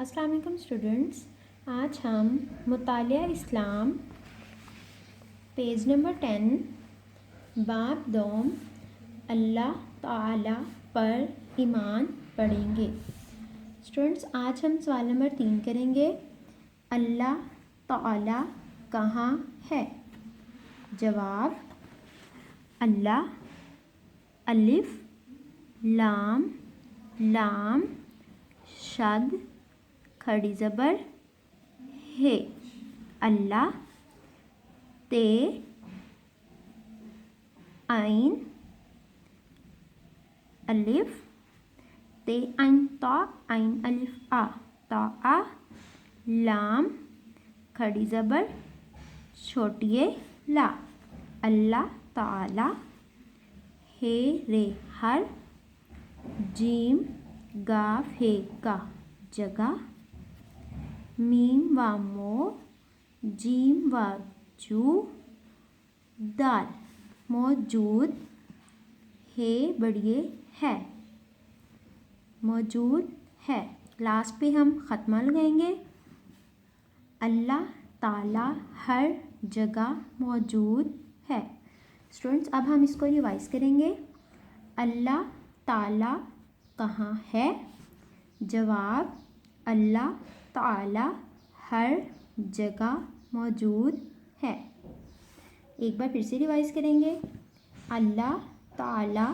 अस्सलाम वालेकुम स्टूडेंट्स, आज हम मुतालिया इस्लाम पेज नंबर 10 बाब दोम अल्लाह ताला पर ईमान पढ़ेंगे। स्टूडेंट्स, आज हम सवाल नंबर 3 करेंगे। अल्लाह ताला कहाँ है? जवाब अल्लाह अलिफ लाम लाम शद खड़ी ज़बर है। अल्लाह ते आइन अलिफ ते आइन ता आइन अलिफ आ ता आ लाम खड़ी ज़बर छोटी ए ला। अल्लाह ताला हे रे हर जीम गाफ है का जगह मीम व मो जीम व जू दाल मौजूद है बढ़िए है मौजूद है। लास्ट पे हम ख़त्मा लगाएंगे। अल्लाह ताला हर जगह मौजूद है। स्टूडेंट्स, अब हम इसको रिवाइज करेंगे। अल्लाह ताला कहाँ है? जवाब अल्लाह ताला हर जगह मौजूद है। एक बार फिर से रिवाइज करेंगे। अल्लाह ताला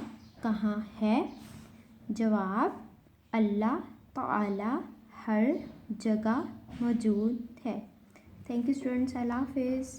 कहाँ है? जवाब अल्लाह ताला हर जगह मौजूद है। थैंक यू स्टूडेंट्स, अल्लाह हाफिज़।